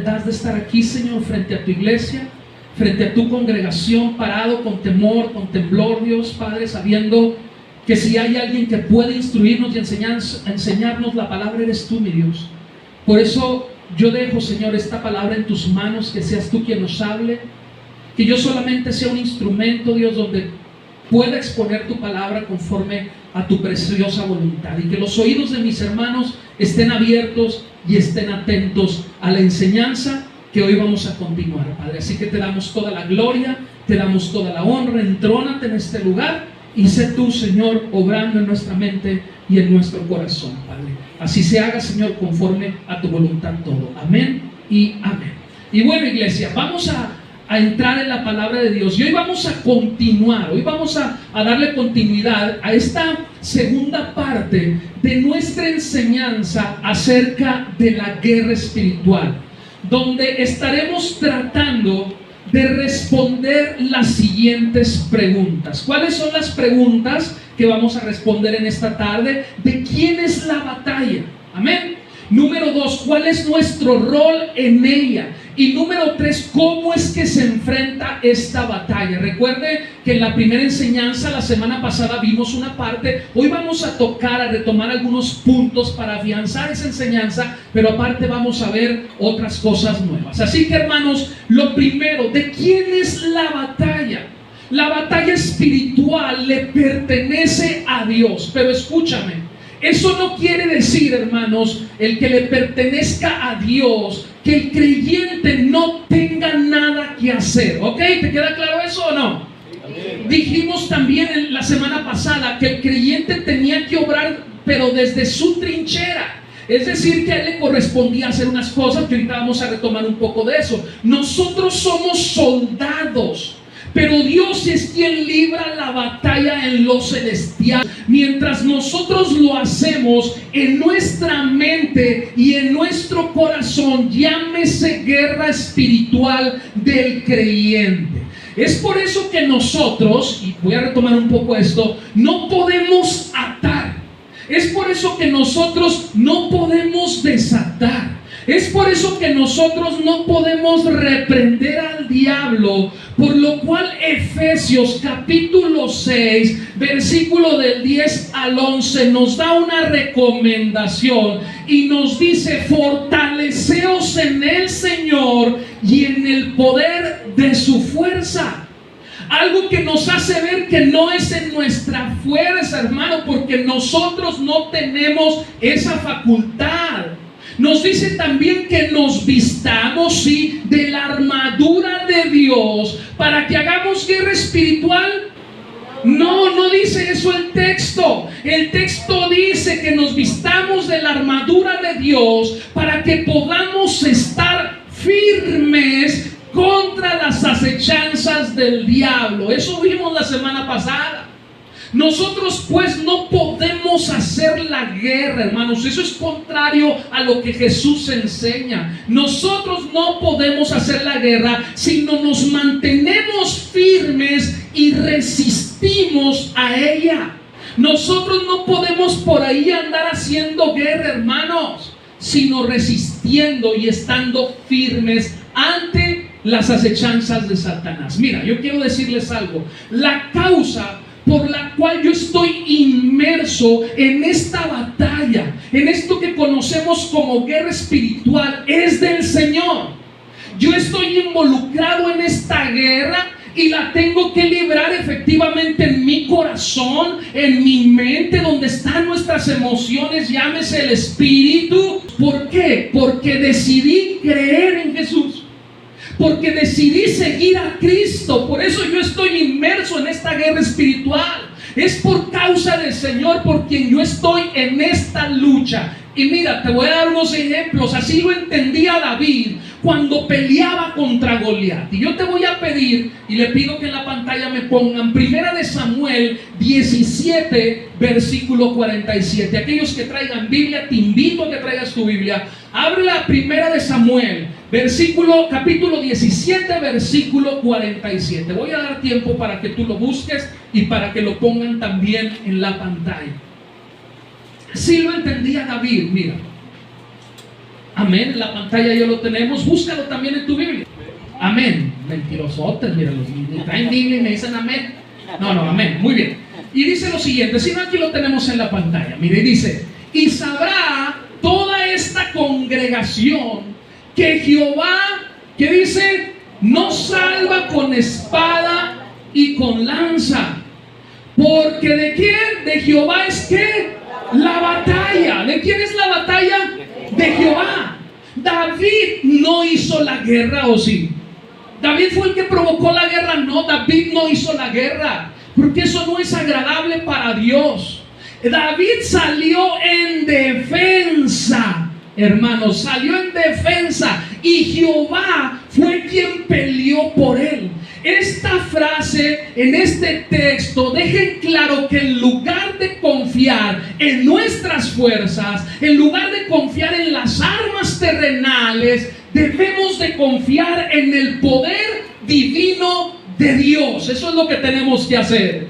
Das de estar aquí, Señor, frente a tu iglesia, frente a tu congregación, parado con temor, con temblor, Dios Padre, sabiendo que si hay alguien que puede instruirnos y enseñarnos la palabra, eres tú, mi Dios. Por eso yo dejo, Señor, esta palabra en tus manos, que seas tú quien nos hable, que yo solamente sea un instrumento, Dios, donde pueda exponer tu palabra conforme a tu preciosa voluntad, y que los oídos de mis hermanos estén abiertos y estén atentos a la enseñanza que hoy vamos a continuar, Padre. Así que te damos toda la gloria, te damos toda la honra. Entrónate en este lugar y sé tú, Señor, obrando en nuestra mente y en nuestro corazón, Padre. Así se haga, Señor, conforme a tu voluntad todo. Amén y amén. Y bueno, iglesia, vamos a entrar en la palabra de Dios. Y hoy vamos a continuar, hoy vamos a darle continuidad a esta segunda parte de nuestra enseñanza acerca de la guerra espiritual, donde estaremos tratando de responder las siguientes preguntas. ¿Cuáles son las preguntas que vamos a responder en esta tarde? ¿De quién es la batalla? Amén. Número 2, ¿cuál es nuestro rol en ella? Y número 3, ¿cómo es que se enfrenta esta batalla? Recuerde que en la primera enseñanza, la semana pasada, vimos una parte. Hoy vamos a retomar algunos puntos para afianzar esa enseñanza, pero aparte vamos a ver otras cosas nuevas. Así que, hermanos, lo primero, ¿de quién es la batalla? La batalla espiritual le pertenece a Dios, pero escúchame. Eso no quiere decir, hermanos, el que le pertenezca a Dios, que el creyente no tenga nada que hacer. ¿Ok? ¿Te queda claro eso o no? Dijimos también en la semana pasada que el creyente tenía que obrar, pero desde su trinchera. Es decir, que a él le correspondía hacer unas cosas que ahorita vamos a retomar un poco de eso. Nosotros somos soldados, pero Dios es quien libra la batalla en lo celestial. Mientras nosotros lo hacemos en nuestra mente y en nuestro corazón, llámese guerra espiritual del creyente. Es por eso que nosotros, y voy a retomar un poco esto, no podemos atar. Es por eso que nosotros no podemos desatar. Es por eso que nosotros no podemos reprender al diablo, por lo cual Efesios capítulo 6, versículo del 10 al 11 nos da una recomendación y nos dice: fortaleceos en el Señor y en el poder de su fuerza. Algo que nos hace ver que no es en nuestra fuerza, hermano, porque nosotros no tenemos esa facultad. Nos dice también que nos vistamos, sí, de la armadura de Dios para que hagamos guerra espiritual. No dice eso el texto. El texto dice que nos vistamos de la armadura de Dios para que podamos estar firmes contra las acechanzas del diablo. Eso vimos la semana pasada. Nosotros pues no podemos hacer la guerra, hermanos. Eso es contrario a lo que Jesús enseña. Nosotros no podemos hacer la guerra si no nos mantenemos firmes y resistimos a ella. Nosotros no podemos por ahí andar haciendo guerra, hermanos, sino resistiendo y estando firmes ante las acechanzas de Satanás. Mira, yo quiero decirles algo. La causa por la cual yo estoy inmerso en esta batalla, en esto que conocemos como guerra espiritual, es del Señor. Yo estoy involucrado en esta guerra y la tengo que librar efectivamente en mi corazón, en mi mente, donde están nuestras emociones, llámese el espíritu. ¿Por qué? Porque decidí creer en Jesús. Porque decidí seguir a Cristo. Por eso yo estoy inmerso en esta guerra espiritual. Es por causa del Señor por quien yo estoy en esta lucha. Y mira, te voy a dar unos ejemplos. Así lo entendía David cuando peleaba contra Goliat. Y yo te voy a pedir, y le pido que en la pantalla me pongan 1 de Samuel 17, versículo 47. Aquellos que traigan Biblia, te invito a que traigas tu Biblia. Abre la 1 de Samuel, capítulo 17, versículo 47. Voy a dar tiempo para que tú lo busques y para que lo pongan también en la pantalla. Así lo entendía David, mira. Amén, en la pantalla ya lo tenemos. Búscalo también en tu Biblia. Amén. Mentirosotes, mira, los niños traen Biblia y me dicen amén. No, amén, muy bien. Y dice lo siguiente, si no aquí lo tenemos en la pantalla. Mire, dice: y sabrá toda esta congregación que Jehová, ¿qué dice? No salva con espada y con lanza. Porque ¿de quién? De Jehová es ¿qué? La batalla. ¿De quién es la batalla? De Jehová. David no hizo la guerra, ¿o sí? David fue el que provocó la guerra. No, David no hizo la guerra, porque eso no es agradable para Dios. David salió en defensa, hermanos, salió en defensa, y Jehová fue quien peleó por él. Esta frase en este texto deja en claro que en lugar de confiar en nuestras fuerzas, en lugar de confiar en las armas terrenales, debemos de confiar en el poder divino de Dios. Eso es lo que tenemos que hacer.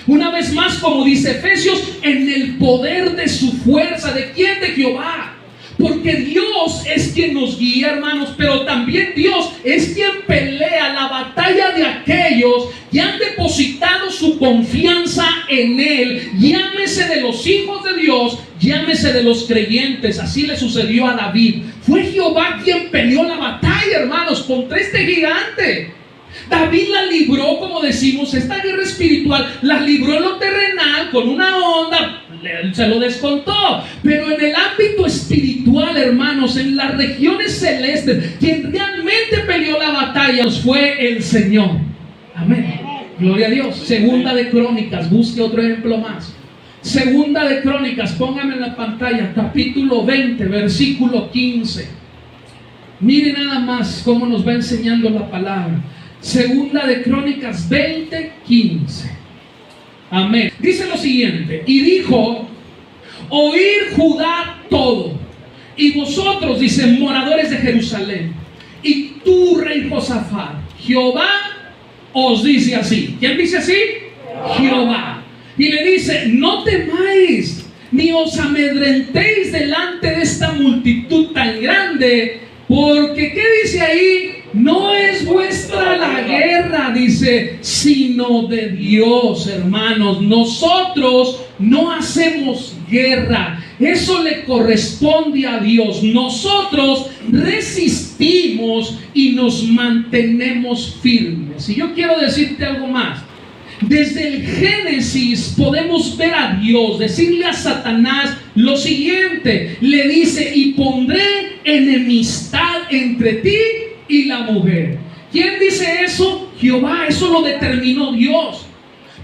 Una vez más, como dice Efesios, en el poder de su fuerza. ¿De quién? De Jehová. Porque Dios es quien nos guía, hermanos, pero también Dios es quien pelea la batalla de aquellos que han depositado su confianza en Él. Llámese de los hijos de Dios, llámese de los creyentes. Así le sucedió a David. Fue Jehová quien peleó la batalla, hermanos, contra este gigante. David la libró, como decimos, esta guerra espiritual, la libró en lo terrenal con una onda, se lo descontó. Pero en el ámbito espiritual, hermanos, en las regiones celestes, quien realmente peleó la batalla fue el Señor. Amén. Gloria a Dios. Segunda de Crónicas, busque otro ejemplo más. Segunda de Crónicas, póngame en la pantalla, capítulo 20, versículo 15. Mire nada más cómo nos va enseñando la palabra. Segunda de Crónicas 20, 15. Amén. Dice lo siguiente: y dijo: oír Judá todo, y vosotros, dice, moradores de Jerusalén, y tú, rey Josafat, Jehová os dice así. ¿Quién dice así? Jehová. Y le dice: no temáis, ni os amedrentéis delante de esta multitud tan grande, porque, ¿qué dice ahí? No es vuestra la guerra, dice, sino de Dios, hermanos. Nosotros no hacemos guerra, eso le corresponde a Dios. Nosotros resistimos y nos mantenemos firmes. Y yo quiero decirte algo más. Desde el Génesis podemos ver a Dios decirle a Satanás lo siguiente. Le dice: y pondré enemistad entre ti y la mujer. ¿Quién dice eso? Jehová. Eso lo determinó Dios.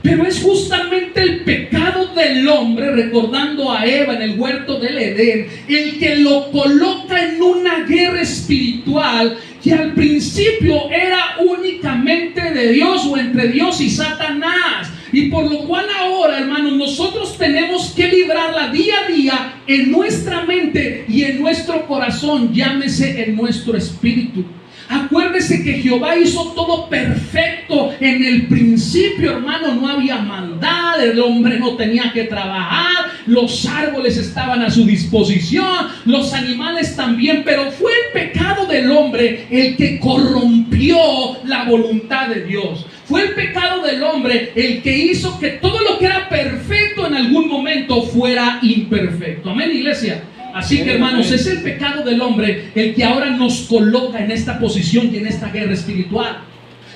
Pero es justamente el pecado del hombre, recordando a Eva en el huerto del Edén, el que lo coloca en una guerra espiritual que al principio era únicamente de Dios, o entre Dios y Satanás. Y por lo cual ahora, hermanos, nosotros tenemos que librarla día a día en nuestra mente y en nuestro corazón, llámese en nuestro espíritu. Acuérdese que Jehová hizo todo perfecto en el principio, hermano. No había maldad, el hombre no tenía que trabajar, los árboles estaban a su disposición, los animales también. Pero fue el pecado del hombre el que corrompió la voluntad de Dios. Fue el pecado del hombre el que hizo que todo lo que era perfecto en algún momento fuera imperfecto. Amén, iglesia. Así que, hermanos, es el pecado del hombre el que ahora nos coloca en esta posición y en esta guerra espiritual.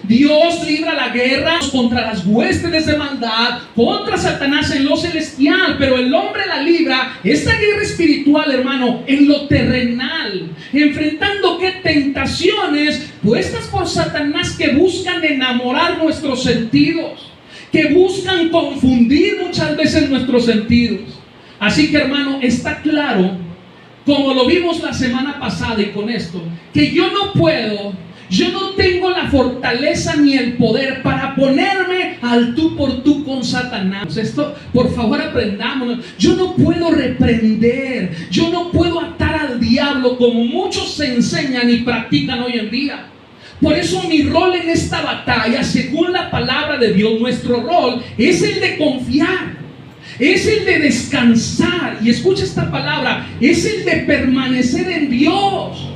Dios libra la guerra contra las huestes de maldad, contra Satanás en lo celestial, pero el hombre la libra, esta guerra espiritual, hermano, en lo terrenal, enfrentando ¿qué? Tentaciones puestas por Satanás que buscan enamorar nuestros sentidos, que buscan confundir muchas veces nuestros sentidos. Así que, hermano, está claro, como lo vimos la semana pasada, y con esto, que yo no tengo la fortaleza ni el poder para ponerme al tú por tú con Satanás. Esto, por favor, aprendamos. Yo no puedo reprender, yo no puedo atar al diablo como muchos se enseñan y practican hoy en día. Por eso mi rol en esta batalla, según la palabra de Dios, nuestro rol es el de confiar. Es el de descansar. Y escucha esta palabra: es el de permanecer en Dios.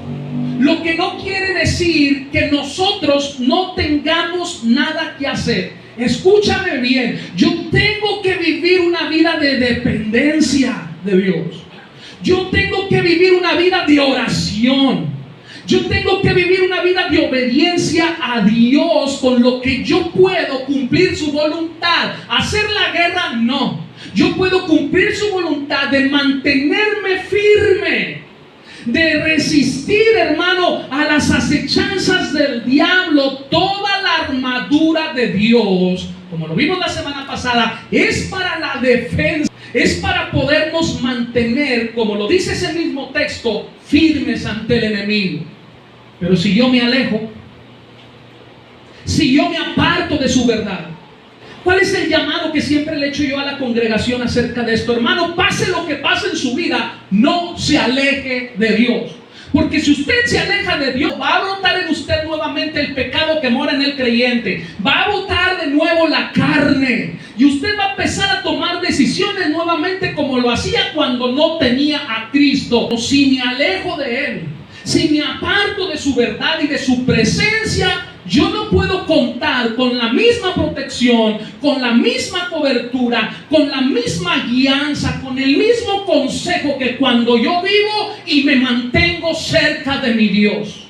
Lo que no quiere decir que nosotros no tengamos nada que hacer. Escúchame bien. Yo tengo que vivir una vida de dependencia de Dios. Yo tengo que vivir una vida de oración. Yo tengo que vivir una vida de obediencia a Dios, con lo que yo puedo cumplir su voluntad. Hacer la guerra, no. Yo puedo cumplir su voluntad de mantenerme firme, de resistir, hermano, a las acechanzas del diablo. Toda la armadura de Dios, como lo vimos la semana pasada, es para la defensa, es para podernos mantener, como lo dice ese mismo texto, firmes ante el enemigo. Pero si yo me alejo, si yo me aparto de su verdad, ¿cuál es el llamado que siempre le he hecho yo a la congregación acerca de esto? Hermano, pase lo que pase en su vida, no se aleje de Dios. Porque si usted se aleja de Dios, va a brotar en usted nuevamente el pecado que mora en el creyente. Va a brotar de nuevo la carne. Y usted va a empezar a tomar decisiones nuevamente como lo hacía cuando no tenía a Cristo. Si me alejo de Él, si me aparto de su verdad y de su presencia, yo no puedo contar con la misma protección, con la misma cobertura, con la misma guianza, con el mismo consejo que cuando yo vivo y me mantengo cerca de mi Dios.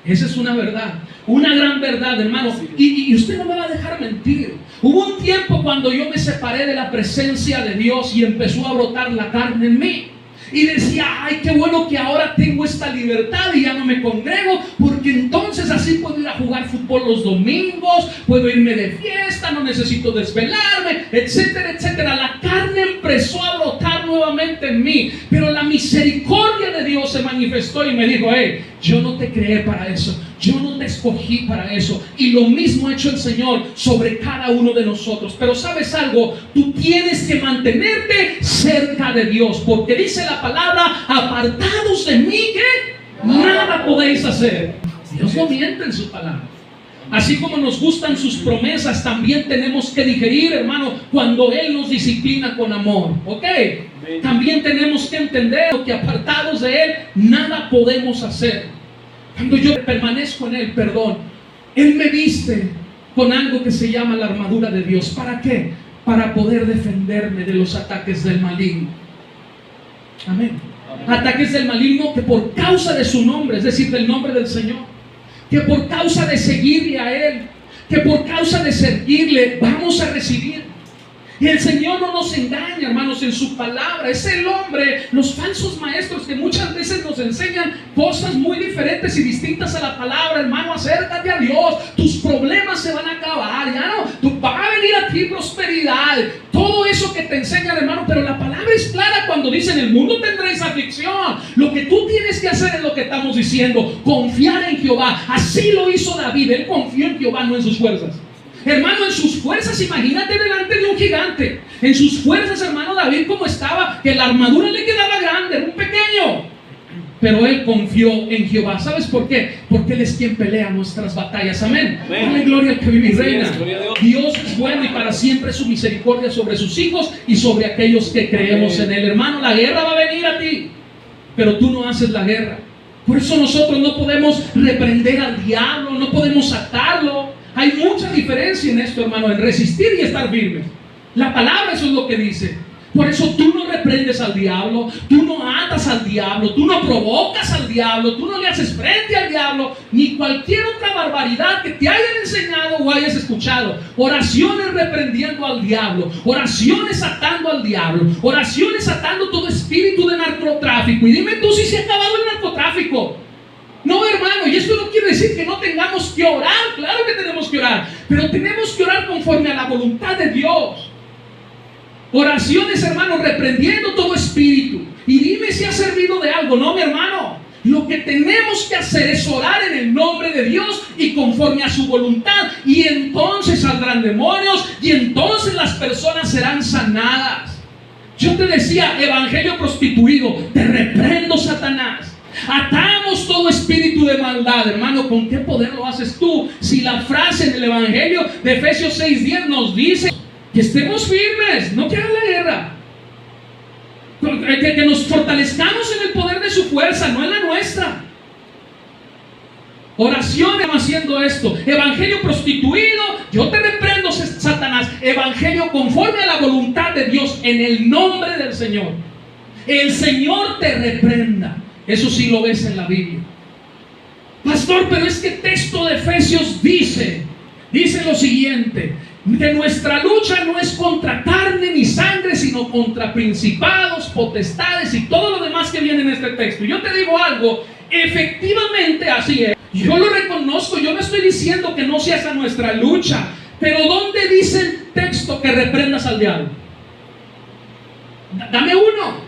Esa es una verdad, una gran verdad, hermano. Y usted no me va a dejar mentir. Hubo un tiempo cuando yo me separé de la presencia de Dios y empezó a brotar la carne en mí. Y decía, ay, qué bueno que ahora tengo esta libertad y ya no me congrego, porque entonces así puedo ir a jugar fútbol los domingos, puedo irme de fiesta, no necesito desvelarme, etcétera, etcétera. La carne empezó a brotar nuevamente en mí, pero la misericordia de Dios se manifestó y me dijo, hey, yo no te creé para eso, yo no te escogí para eso. Y lo mismo ha hecho el Señor sobre cada uno de nosotros. Pero ¿sabes algo? Tú tienes que mantenerte cerca de Dios, porque dice la palabra, apartados de mí, ¿qué? Nada podéis hacer. Dios no miente en su palabra. Así como nos gustan sus promesas, también tenemos que digerir, hermano, cuando Él nos disciplina con amor. ¿Ok? También tenemos que entender que apartados de Él, nada podemos hacer. Cuando yo permanezco en Él, Él me viste con algo que se llama la armadura de Dios. ¿Para qué? Para poder defenderme de los ataques del maligno. Amén. Ataques del maligno que por causa de su nombre, es decir, del nombre del Señor, que por causa de seguirle a Él, que por causa de servirle, vamos a recibir. Y el Señor no nos engaña, hermanos, en su palabra. Es el hombre, los falsos maestros que muchas veces nos enseñan cosas muy diferentes y distintas a la palabra. Hermano, acércate a Dios, tus problemas se van a acabar, ya no, va a venir a ti prosperidad. Todo eso que te enseñan, hermano, pero la palabra es clara cuando dice, en el mundo tendréis aflicción. Lo que tú tienes que hacer es lo que estamos diciendo, confiar en Jehová. Así lo hizo David, él confió en Jehová, no en sus fuerzas. Hermano, en sus fuerzas, imagínate delante de un gigante. En sus fuerzas, hermano, David como estaba, que la armadura le quedaba grande, era un pequeño. Pero él confió en Jehová. ¿Sabes por qué? Porque Él es quien pelea nuestras batallas. Amén. Dale gloria al que vive y reina. Dios es bueno y para siempre su misericordia sobre sus hijos y sobre aquellos que creemos en Él. Hermano, la guerra va a venir a ti, pero tú no haces la guerra. Por eso nosotros no podemos reprender al diablo, no podemos atarlo. Hay mucha diferencia en esto, hermano, en resistir y estar firme. La palabra eso es lo que dice. Por eso tú no reprendes al diablo, tú no atas al diablo, tú no provocas al diablo, tú no le haces frente al diablo, ni cualquier otra barbaridad que te hayan enseñado o hayas escuchado. Oraciones reprendiendo al diablo, oraciones atando al diablo, oraciones atando todo espíritu de narcotráfico. Y dime tú si se ha acabado el narcotráfico. No, hermano, y esto no quiere decir que no tengamos que orar. Claro que tenemos que orar, pero tenemos que orar conforme a la voluntad de Dios. Oraciones, hermano, reprendiendo todo espíritu. Y dime si ha servido de algo. No, mi hermano, lo que tenemos que hacer es orar en el nombre de Dios y conforme a su voluntad, y entonces saldrán demonios y entonces las personas serán sanadas. Yo te decía, evangelio prostituido, te reprendo, Satanás. Atamos todo espíritu de maldad, hermano. ¿Con qué poder lo haces tú? Si la frase en el evangelio de Efesios 6:10 nos dice que estemos firmes, no que hagan la guerra, que nos fortalezcamos en el poder de su fuerza, no en la nuestra. Oraciones haciendo esto. Evangelio prostituido, yo te reprendo, Satanás. Evangelio conforme a la voluntad de Dios, en el nombre del Señor. El Señor te reprenda. Eso sí lo ves en la Biblia. Pastor, pero es que el texto de Efesios dice lo siguiente, Que nuestra lucha no es contra carne ni sangre, sino contra principados, potestades y todo lo demás que viene en este texto. Yo te digo algo, efectivamente así es. Yo lo reconozco, yo no estoy diciendo que no sea esa nuestra lucha, pero ¿dónde dice el texto que reprendas al diablo? Dame uno.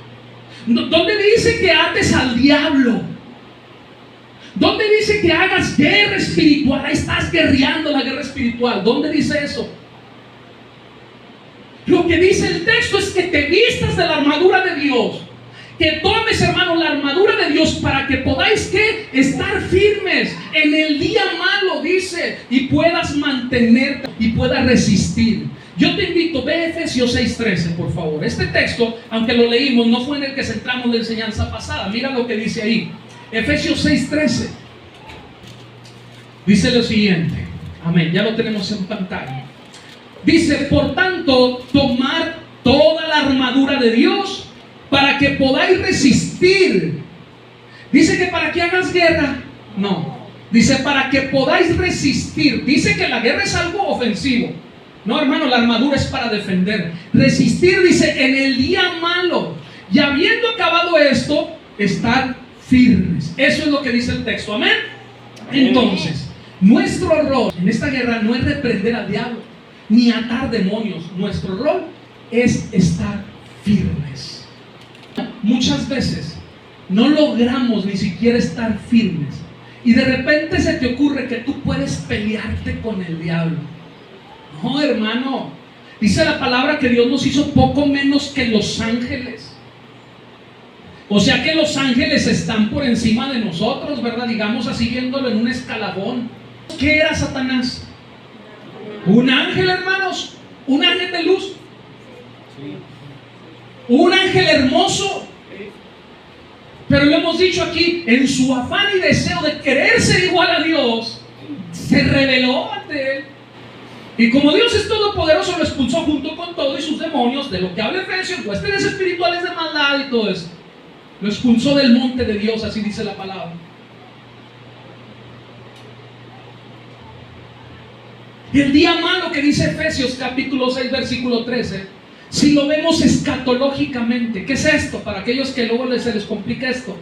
¿Dónde dice que ates al diablo? ¿Dónde dice que hagas guerra espiritual? Ahí estás guerreando la guerra espiritual. ¿Dónde dice eso? Lo que dice el texto es que te vistas de la armadura de Dios. Que tomes, hermano, la armadura de Dios para que podáis, ¿qué? Estar firmes en el día malo, dice, y puedas mantenerte y puedas resistir. Yo te invito, ve Efesios 6:13, por favor. Este texto, aunque lo leímos, no fue en el que centramos la enseñanza pasada. Mira lo que dice ahí. Efesios 6:13. Dice lo siguiente. Amén, ya lo tenemos en pantalla. Dice, por tanto, tomad toda la armadura de Dios para que podáis resistir. Dice que para que hagas guerra. No, dice para que podáis resistir. Dice que la guerra es algo ofensivo. No, hermano, la armadura es para defender. Resistir, dice, en el día malo. Y habiendo acabado esto, estar firmes. Eso es lo que dice el texto. Amén. Entonces, nuestro rol en esta guerra no es reprender al diablo ni atar demonios. Nuestro rol es estar firmes. Muchas veces no logramos ni siquiera estar firmes y de repente se te ocurre que tú puedes pelearte con el diablo. No, hermano, dice la palabra que Dios nos hizo poco menos que los ángeles. O sea que los ángeles están por encima de nosotros, ¿verdad? Digamos así, viéndolo en un escalafón. ¿Qué era Satanás? Un ángel, hermanos, un ángel de luz, un ángel hermoso. Pero lo hemos dicho aquí, en su afán y deseo de querer ser igual a Dios, se rebeló ante él. Y como Dios es todopoderoso, lo expulsó junto con todo y sus demonios, de lo que habla Efesios, huestes espirituales de maldad y todo eso. Lo expulsó del monte de Dios, así dice la palabra. Y el día malo que dice Efesios capítulo 6 versículo 13, si lo vemos escatológicamente, ¿qué es esto? Para aquellos que luego se les complica esto,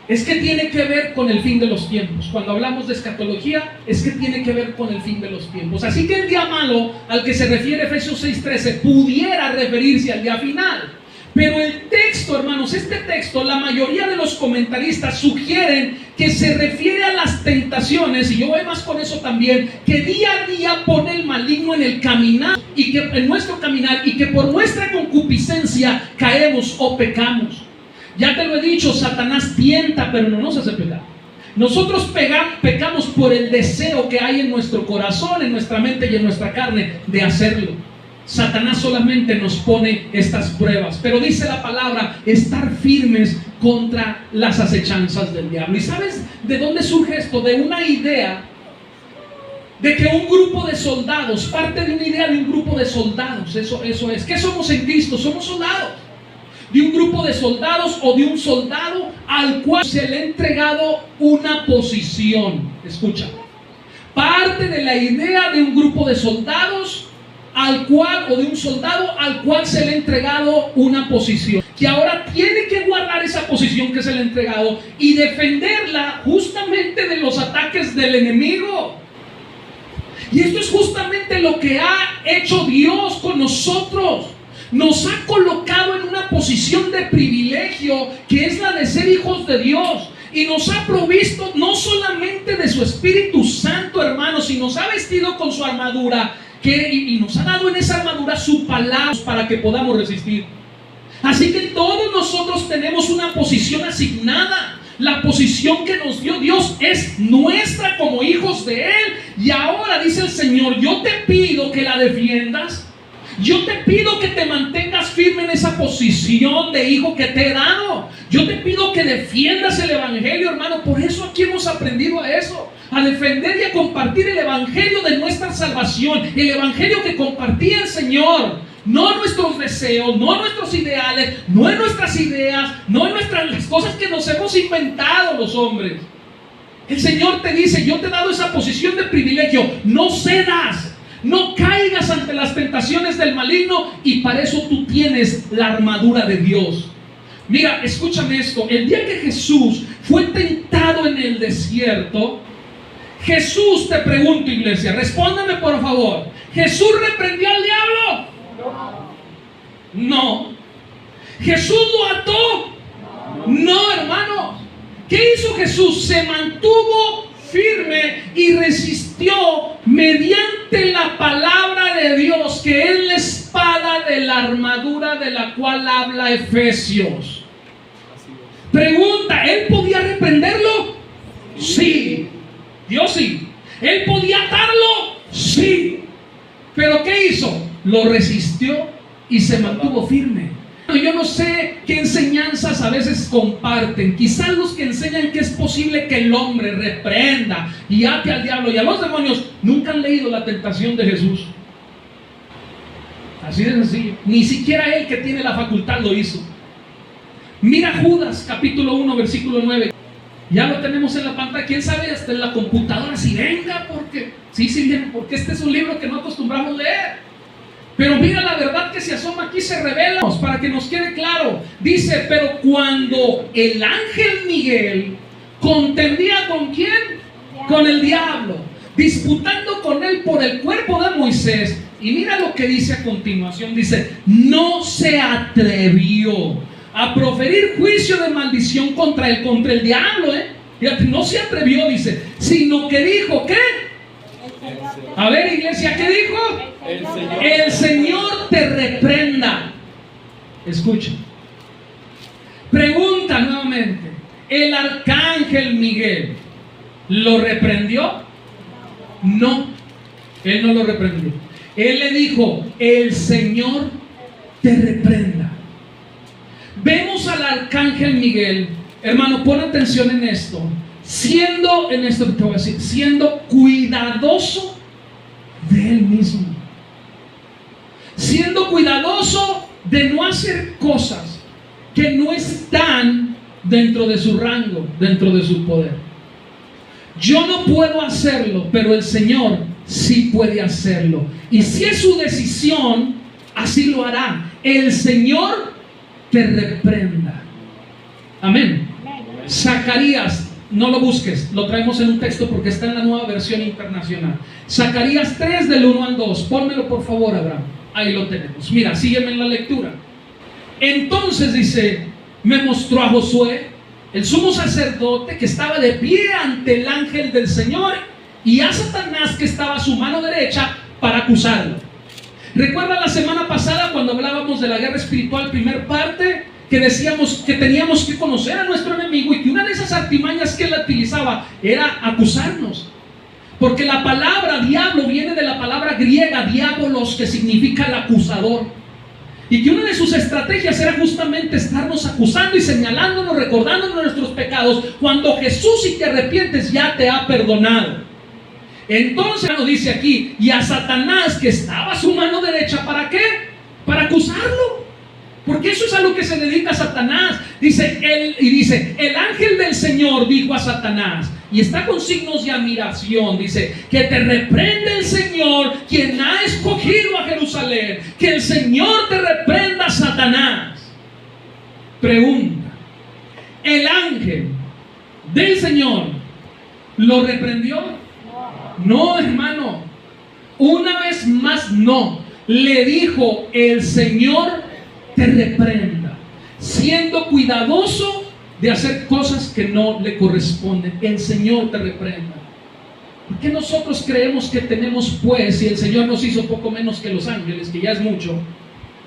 es que tiene que ver con el fin de los tiempos. Cuando hablamos de escatología, es que tiene que ver con el fin de los tiempos. Así que el día malo al que se refiere Efesios 6:13 pudiera referirse al día final. Pero el texto, hermanos, este texto, la mayoría de los comentaristas sugieren que se refiere a las tentaciones, y yo voy más con eso también, que día a día pone el maligno en el caminar, y que en nuestro caminar, y que por nuestra concupiscencia caemos o pecamos. Ya te lo he dicho, Satanás tienta, pero no nos hace pecar. Nosotros pecamos por el deseo que hay en nuestro corazón, en nuestra mente y en nuestra carne de hacerlo. Satanás solamente nos pone estas pruebas, pero dice la palabra, estar firmes contra las acechanzas del diablo. ¿Y sabes de dónde surge esto? De una idea de que un grupo de soldados, parte de una idea de un grupo de soldados, eso es. ¿Qué somos en Cristo? Somos soldados. De un grupo de soldados o de un soldado al cual se le ha entregado una posición. Escucha, parte de la idea de un grupo de soldados al cual, o de un soldado al cual se le ha entregado una posición, que ahora tiene que guardar esa posición que se le ha entregado y defenderla justamente de los ataques del enemigo. Y esto es justamente lo que ha hecho Dios con nosotros. Nos ha colocado en una posición de privilegio, que es la de ser hijos de Dios. Y nos ha provisto no solamente de su Espíritu Santo, hermanos, sino nos ha vestido con su armadura, y nos ha dado en esa armadura su palabra para que podamos resistir. Así que todos nosotros tenemos una posición asignada. La posición que nos dio Dios es nuestra como hijos de Él. Y ahora dice el Señor, yo te pido que la defiendas. Yo te pido que te mantengas firme en esa posición de hijo que te he dado. Yo te pido que defiendas el Evangelio, hermano. Por eso aquí hemos aprendido a eso, a defender y a compartir el Evangelio de nuestra salvación, el Evangelio que compartía el Señor. No nuestros deseos, no nuestros ideales, no en nuestras ideas, no en las cosas que nos hemos inventado los hombres. El Señor te dice, yo te he dado esa posición de privilegio. No cedas, No caigas ante las tentaciones del maligno, y para eso tú tienes la armadura de Dios. Mira, escúchame esto. El día que Jesús fue tentado en el desierto, Jesús, te pregunto, iglesia, respóndame por favor, ¿Jesús reprendió al diablo? No. ¿Jesús lo ató? No, hermano. ¿Qué hizo Jesús? Se mantuvo firme y resistió mediante la palabra de Dios, que es la espada de la armadura de la cual habla Efesios. Pregunta, ¿él podía reprenderlo? Sí. Dios sí. ¿Él podía atarlo? Sí. ¿Pero qué hizo? Lo resistió y se mantuvo firme. Yo no sé qué enseñanzas a veces comparten. Quizás los que enseñan que es posible que el hombre reprenda y ate al diablo y a los demonios nunca han leído la tentación de Jesús. Así de sencillo. Ni siquiera él, que tiene la facultad, lo hizo. Mira Judas capítulo 1 versículo 9. Ya lo tenemos en la pantalla. ¿Quién sabe hasta en la computadora si venga? Porque sí, viene, porque este es un libro que no acostumbramos leer. Pero mira la verdad que se asoma aquí, se revela para que nos quede claro. Dice, pero cuando el ángel Miguel contendía ¿con quién? Con el diablo, disputando con él por el cuerpo de Moisés. Y mira lo que dice a continuación. Dice, no se atrevió a proferir juicio de maldición contra el diablo. Fíjate, no se atrevió, dice, sino que dijo, ¿qué? A ver, iglesia, ¿qué dijo? El Señor te reprenda. Escucha. Pregunta nuevamente. ¿El arcángel Miguel lo reprendió? No, él no lo reprendió. Él le dijo, el Señor te reprenda. Vemos al arcángel Miguel, hermano, pon atención en esto. Siendo cuidadoso de él mismo. Siendo cuidadoso de no hacer cosas que no están dentro de su rango, dentro de su poder. Yo no puedo hacerlo, pero el Señor sí puede hacerlo. Y si es su decisión, así lo hará. El Señor te reprenda. Amén. Zacarías, no lo busques, lo traemos en un texto porque está en la Nueva Versión Internacional. Zacarías 3 del 1 al 2. Pónmelo por favor, Abraham. Ahí lo tenemos. Mira, sígueme en la lectura. Entonces dice, me mostró a Josué, el sumo sacerdote, que estaba de pie ante el ángel del Señor, y a Satanás, que estaba a su mano derecha, para acusarlo. ¿Recuerda la semana pasada cuando hablábamos de la guerra espiritual, primer parte? Que decíamos que teníamos que conocer a nuestro enemigo y que una de esas artimañas que él utilizaba era acusarnos. Porque la palabra diablo viene de la palabra griega diabolos, que significa el acusador. Y que una de sus estrategias era justamente estarnos acusando y señalándonos, recordándonos nuestros pecados, cuando Jesús, si te arrepientes, ya te ha perdonado. Entonces nos dice aquí, y a Satanás, que estaba a su mano derecha, ¿para qué? Para acusarlo. Porque eso es a lo que se dedica Satanás. Dice, el ángel del Señor dijo a Satanás, y está con signos de admiración, dice, que te reprende el Señor, quien ha escogido a Jerusalén. Que el Señor te reprenda, Satanás. Pregunta, ¿el ángel del Señor lo reprendió? No, hermano. Una vez más no. Le dijo, el Señor te reprenda, siendo cuidadoso de hacer cosas que no le corresponden. El Señor te reprenda. ¿Por qué nosotros creemos que tenemos, pues, si el Señor nos hizo poco menos que los ángeles, que ya es mucho,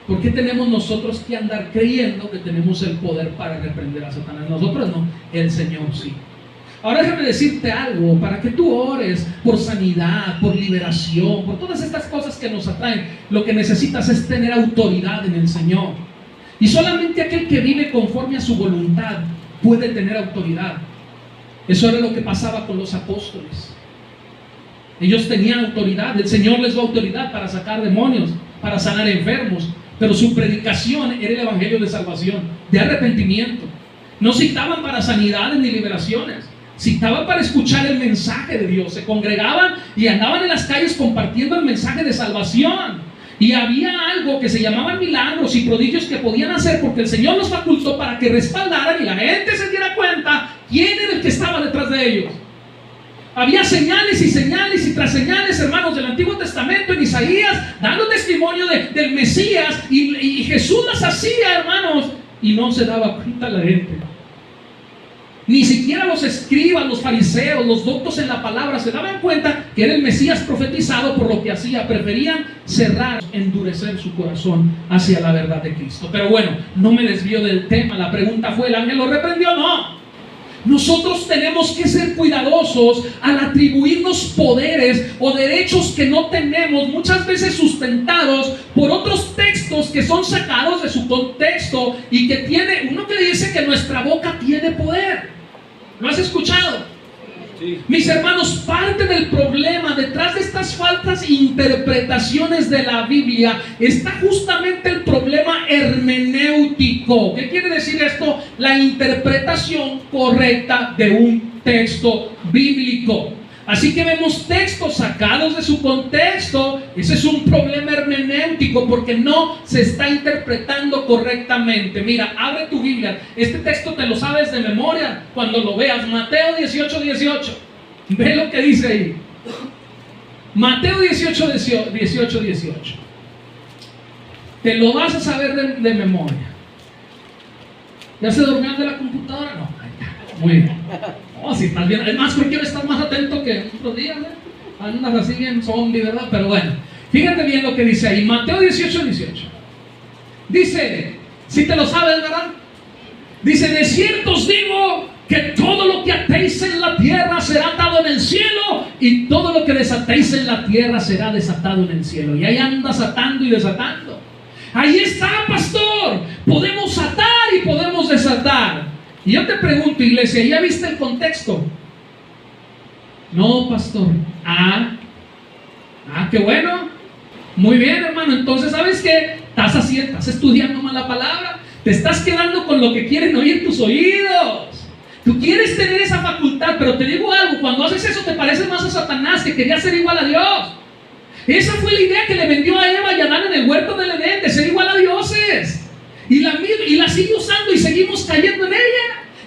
por qué tenemos nosotros que andar creyendo que tenemos el poder para reprender a Satanás? Nosotros no, el Señor sí. Ahora déjame decirte algo, para que tú ores por sanidad, por liberación, por todas estas cosas que nos atraen. Lo que necesitas es tener autoridad en el Señor. Y solamente aquel que vive conforme a su voluntad puede tener autoridad. Eso era lo que pasaba con los apóstoles. Ellos tenían autoridad, el Señor les dio autoridad para sacar demonios, para sanar enfermos, pero su predicación era el evangelio de salvación, de arrepentimiento. No citaban para sanidades ni liberaciones. citaban para escuchar el mensaje de Dios, se congregaban y andaban en las calles compartiendo el mensaje de salvación. Y había algo que se llamaban milagros y prodigios que podían hacer porque el Señor los facultó para que respaldaran y la gente se diera cuenta quién era el que estaba detrás de ellos. Había señales y tras señales, hermanos, del Antiguo Testamento en Isaías, dando testimonio del Mesías, y Jesús las hacía, hermanos, y no se daba cuenta la gente. Ni siquiera los escribas, los fariseos, los doctos en la palabra se daban cuenta que era el Mesías profetizado por lo que hacía. Preferían cerrar, endurecer su corazón hacia la verdad de Cristo. Pero bueno, no me desvío del tema. La pregunta fue, ¿el ángel lo reprendió? No. Nosotros tenemos que ser cuidadosos al atribuirnos poderes o derechos que no tenemos, muchas veces sustentados por otros textos que son sacados de su contexto y que tiene uno que dice que nuestra boca tiene poder. ¿Lo has escuchado? Sí. Mis hermanos, parte del problema detrás de estas faltas interpretaciones de la Biblia está justamente el problema hermenéutico. ¿Qué quiere decir esto? La interpretación correcta de un texto bíblico. Así que vemos textos sacados de su contexto. Ese es un problema hermenéutico porque no se está interpretando correctamente. Mira, abre tu Biblia. Este texto te lo sabes de memoria cuando lo veas. Mateo 18:18. Ve lo que dice ahí. Mateo 18:18. Te lo vas a saber de memoria. ¿Ya se durmió de la computadora? No. Muy bien. Oh, si estás bien. Es más, creo que estás más atento que otros días, ¿eh? Andas así bien zombie, ¿verdad? Pero bueno, fíjate bien lo que dice ahí. Mateo 18:18. Dice, si te lo sabes, ¿verdad? Dice, de cierto os digo que todo lo que atéis en la tierra será atado en el cielo, y todo lo que desatéis en la tierra será desatado en el cielo. Y ahí andas atando y desatando. Ahí está, pastor. Podemos atar y podemos desatar. Y yo te pregunto, iglesia, ¿ya viste el contexto? No, pastor. Qué bueno. Muy bien, hermano. Entonces, ¿sabes qué? Estás estudiando mal la palabra. Te estás quedando con lo que quieren oír tus oídos. Tú quieres tener esa facultad, pero te digo algo. Cuando haces eso, te pareces más a Satanás, que quería ser igual a Dios. Esa fue la idea que le vendió a Eva y a Adán en el huerto del Edén, de ser igual a dioses. Y la sigue usando y seguimos cayendo en ella.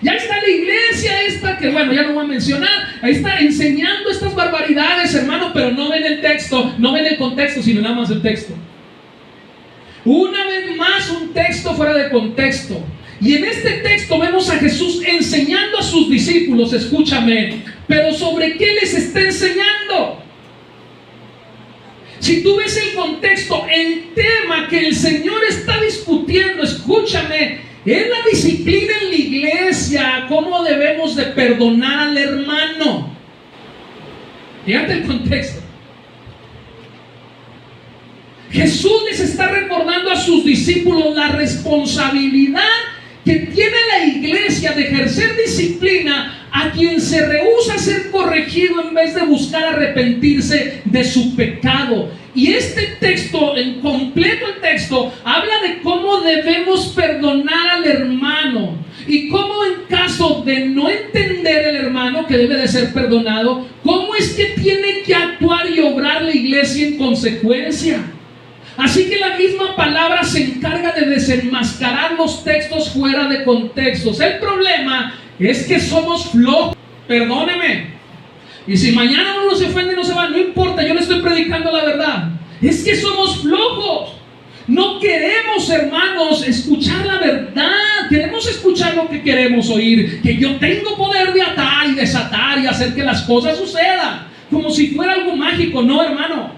Ya está la iglesia esta, que bueno, ya no voy a mencionar. Ahí está enseñando estas barbaridades, hermano, pero no ven el texto, no ven el contexto, sino nada más el texto. Una vez más, un texto fuera de contexto. Y en este texto vemos a Jesús enseñando a sus discípulos, escúchame, pero ¿sobre qué les está enseñando? Si tú ves el contexto, el tema que el Señor está discutiendo, escúchame, es la disciplina en la iglesia, cómo debemos de perdonar al hermano. Fíjate el contexto. Jesús les está recordando a sus discípulos la responsabilidad que tiene la iglesia de ejercer disciplina a quien se rehúsa a ser corregido en vez de buscar arrepentirse de su pecado. Y este texto, en completo el texto, habla de cómo debemos perdonar al hermano y cómo en caso de no entender el hermano que debe de ser perdonado, cómo es que tiene que actuar y obrar la iglesia en consecuencia. Así que la misma palabra se encarga de desenmascarar los textos fuera de contextos. El problema es que somos flojos. Perdóneme. Y si mañana uno se ofende y no se va, no importa, yo le estoy predicando la verdad. Es que somos flojos. No queremos, hermanos, escuchar la verdad. Queremos escuchar lo que queremos oír. Que yo tengo poder de atar y desatar y hacer que las cosas sucedan. Como si fuera algo mágico. No, hermano.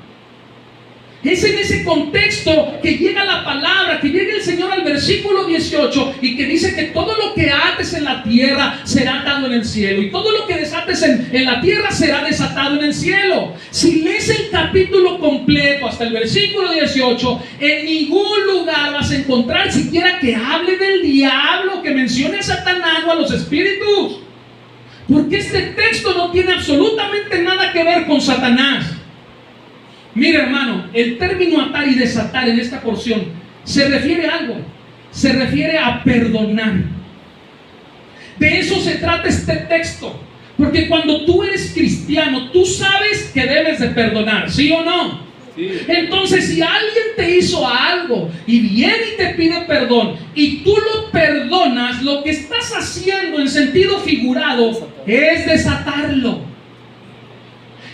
Es en ese contexto que llega la palabra, que llega el Señor al versículo 18 y que dice que todo lo que ates en la tierra será atado en el cielo, y todo lo que desates en la tierra será desatado en el cielo. Si lees el capítulo completo hasta el versículo 18, en ningún lugar vas a encontrar siquiera que hable del diablo, que mencione a Satanás o a los espíritus, porque este texto no tiene absolutamente nada que ver con Satanás. Mira, hermano, el término atar y desatar en esta porción se refiere a algo, se refiere a perdonar. De eso se trata este texto. Porque cuando tú eres cristiano, tú sabes que debes de perdonar, ¿sí o no? Sí. Entonces, si alguien te hizo algo y viene y te pide perdón y tú lo perdonas, lo que estás haciendo en sentido figurado es desatarlo,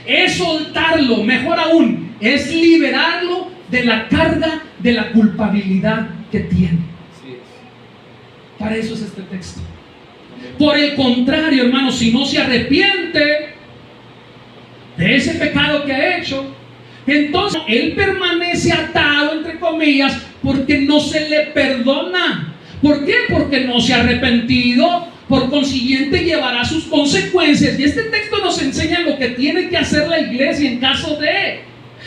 es soltarlo, mejor aún, es liberarlo de la carga de la culpabilidad que tiene. Para eso es este texto. Por el contrario, hermano, si no se arrepiente de ese pecado que ha hecho, entonces él permanece atado, entre comillas, porque no se le perdona. ¿Por qué? Porque no se ha arrepentido. Por consiguiente llevará sus consecuencias. Y este texto nos enseña lo que tiene que hacer la iglesia en caso de...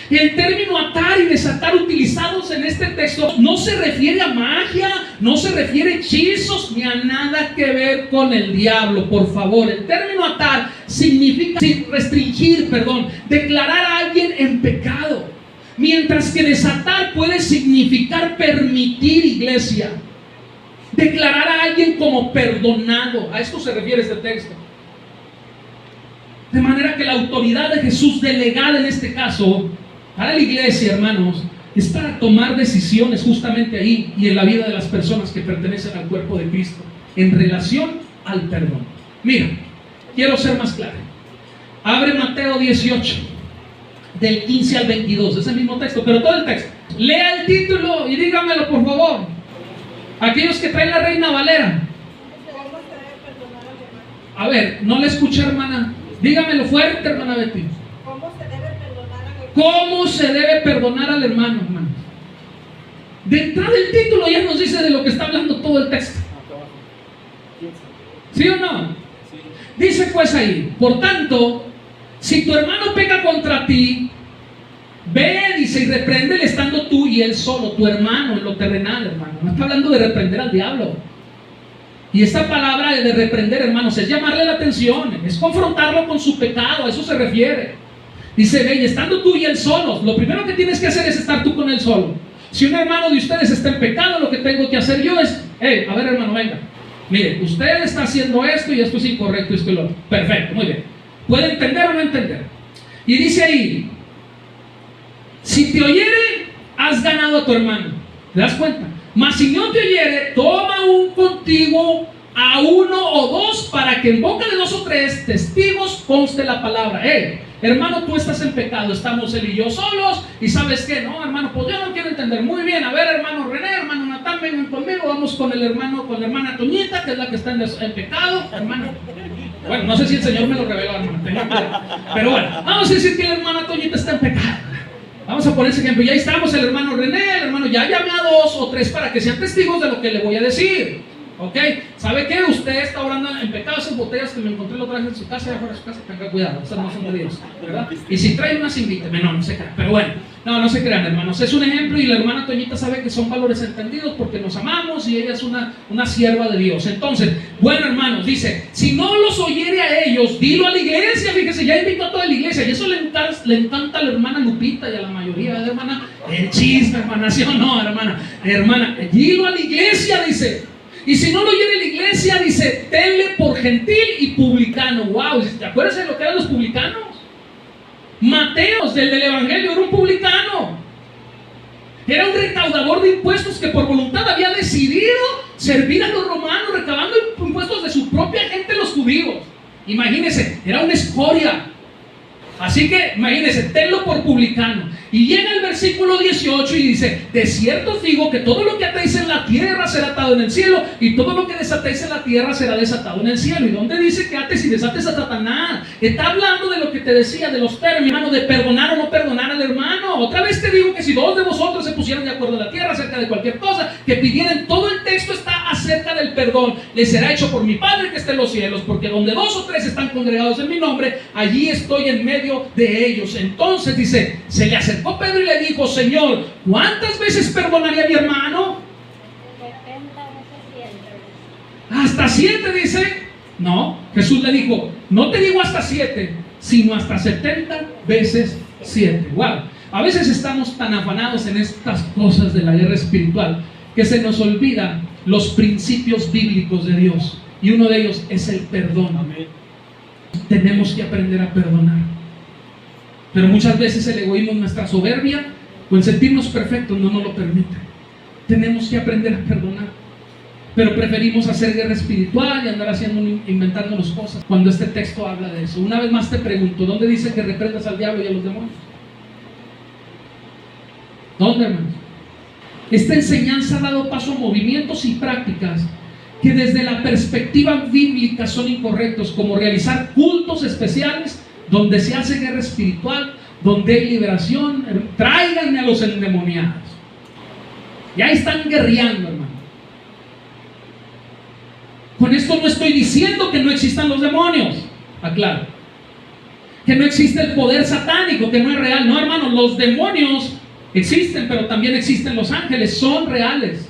El término atar y desatar utilizados en este texto no se refiere a magia, no se refiere a hechizos, ni a nada que ver con el diablo, por favor. El término atar significa restringir, declarar a alguien en pecado. Mientras que desatar puede significar permitir, iglesia. Declarar a alguien como perdonado. A esto se refiere este texto. De manera que la autoridad de Jesús delegada en este caso para la iglesia, hermanos, es para tomar decisiones justamente ahí y en la vida de las personas que pertenecen al cuerpo de Cristo en relación al perdón. Mira, quiero ser más claro. Abre Mateo 18 del 15 al 22, es el mismo texto, pero todo el texto. Lea el título y dígamelo, por favor. Aquellos que traen la Reina Valera. A ver, no le escuché, hermana. Dígamelo fuerte, hermana Betty. ¿Cómo se debe perdonar al hermano, hermano? De entrada el título ya nos dice de lo que está hablando todo el texto. ¿Sí o no? Dice pues ahí, por tanto, si tu hermano peca contra ti, ve, dice, y repréndele estando tú y él solo, tu hermano, en lo terrenal, hermano. No está hablando de reprender al diablo. Y esta palabra de reprender, hermanos, es llamarle la atención, es confrontarlo con su pecado, a eso se refiere. Dice, ve, y estando tú y él solos, lo primero que tienes que hacer es estar tú con él solo. Si un hermano de ustedes está en pecado, lo que tengo que hacer yo es, hey, a ver, hermano, venga. Mire, usted está haciendo esto y esto es incorrecto, esto y lo otro. Perfecto, muy bien. ¿Puede entender o no entender? Y dice ahí, si te oyere, has ganado a tu hermano. ¿Te das cuenta? Mas si no te oyere, toma un contigo a uno o dos, para que en boca de 2 o 3 testigos conste la palabra. Hermano, tú estás en pecado, estamos él y yo solos, y ¿sabes qué? No, hermano, pues yo no quiero entender. Muy bien, a ver, hermano René, hermano Natán, vengan conmigo, vamos con el hermano, con la hermana Toñita, que es la que está en pecado, hermano. Bueno, no sé si el Señor me lo reveló, hermano, pero bueno, vamos a decir que la hermana Toñita está en pecado. Vamos a poner ese ejemplo. Ya estamos el hermano René, el hermano ya llamé a 2 o 3 para que sean testigos de lo que le voy a decir. ¿Ok? ¿Sabe qué? Usted está orando en pecado. Esas botellas que me encontré la otra vez en su casa, afuera de su casa, tenga cuidado, esas no son de Dios, ¿verdad? Y si trae unas, invíteme. No se crean, pero bueno, no se crean, hermanos. Es un ejemplo y la hermana Toñita sabe que son valores entendidos porque nos amamos y ella es una sierva de Dios. Entonces, bueno, hermanos, dice, si no los oyere a ellos, dilo a la iglesia. Fíjese, ya invitó a toda la iglesia y eso le encanta a la hermana Lupita y a la mayoría de hermana, el chisme, hermana, ¿sí o no, hermana? Hermana, dilo a la iglesia, dice. Y si no lo oyere la iglesia, dice, tenle por gentil y publicano. Wow, ¿te acuerdas de lo que eran los publicanos? Mateos, del evangelio, era un publicano. Era un recaudador de impuestos que por voluntad había decidido servir a los romanos, recabando impuestos de su propia gente, los judíos. Imagínense, era una escoria. Así que, imagínense, tenlo por publicano. Y llega el versículo 18 y dice, de cierto os digo que todo lo que atéis en la tierra será atado en el cielo, y todo lo que desatéis en la tierra será desatado en el cielo. ¿Y dónde dice que ates y desates a Satanás? Está hablando de lo que te decía, de los términos, hermano, de perdonar o no perdonar al hermano. Otra vez te digo que si 2 de vosotros se pusieran de acuerdo en la tierra acerca de cualquier cosa, que pidieran, todo el texto está acerca del perdón. Les será hecho por mi Padre que está en los cielos, porque donde 2 o 3 están congregados en mi nombre, allí estoy en medio de ellos. Entonces dice, se le acercó Pedro y le dijo, Señor, ¿cuántas veces perdonaría a mi hermano? 70 veces 7. ¿Hasta 7 dice? No, Jesús le dijo, no te digo hasta 7, sino hasta 70 veces 7. Wow, a veces estamos tan afanados en estas cosas de la guerra espiritual que se nos olvidan los principios bíblicos de Dios, y uno de ellos es el perdón. Amén. Tenemos que aprender a perdonar. Pero muchas veces el egoísmo, nuestra soberbia o el sentirnos perfectos no nos lo permite. Tenemos que aprender a perdonar. Pero preferimos hacer guerra espiritual y andar inventándonos cosas cuando este texto habla de eso. Una vez más te pregunto, ¿dónde dice que reprendas al diablo y a los demonios? ¿Dónde, hermanos? Esta enseñanza ha dado paso a movimientos y prácticas que desde la perspectiva bíblica son incorrectos, como realizar cultos especiales donde se hace guerra espiritual, donde hay liberación. Tráiganme a los endemoniados. Ya están guerreando, hermano. Con esto no estoy diciendo que no existan los demonios, aclaro. Que no existe el poder satánico, que no es real. No, hermano, los demonios existen, pero también existen los ángeles, son reales.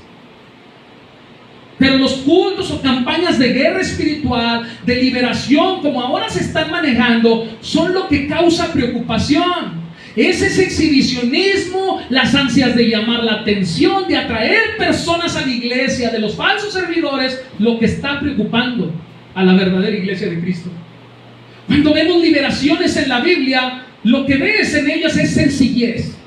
Pero los cultos o campañas de guerra espiritual, de liberación, como ahora se están manejando, son lo que causa preocupación. Es ese exhibicionismo, las ansias de llamar la atención, de atraer personas a la iglesia, de los falsos servidores, lo que está preocupando a la verdadera iglesia de Cristo. Cuando vemos liberaciones en la Biblia, lo que ves en ellas es sencillez.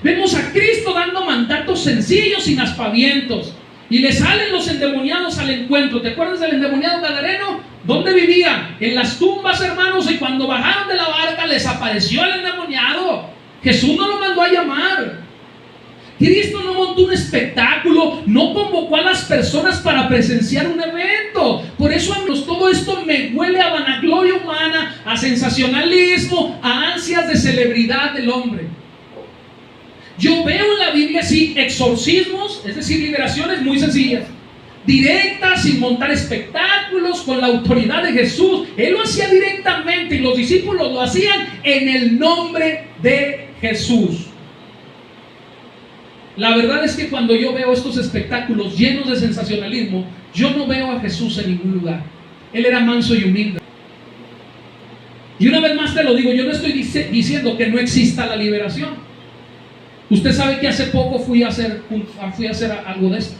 Vemos a Cristo dando mandatos sencillos, sin aspavientos. Y le salen los endemoniados al encuentro. ¿Te acuerdas del endemoniado gadareno? ¿Dónde vivía? En las tumbas, hermanos. Y cuando bajaron de la barca les apareció el endemoniado. Jesús no lo mandó a llamar. Cristo no montó un espectáculo, no convocó a las personas para presenciar un evento. Por eso todo esto me huele a vanagloria humana, a sensacionalismo, a ansias de celebridad del hombre. Yo veo en la Biblia así exorcismos, es decir, liberaciones muy sencillas, directas, sin montar espectáculos, con la autoridad de Jesús. Él lo hacía directamente y los discípulos lo hacían en el nombre de Jesús. La verdad es que cuando yo veo estos espectáculos llenos de sensacionalismo, yo no veo a Jesús en ningún lugar. Él era manso y humilde. Y una vez más te lo digo, yo no estoy diciendo que no exista la liberación. Usted sabe que hace poco fui a hacer algo de esto.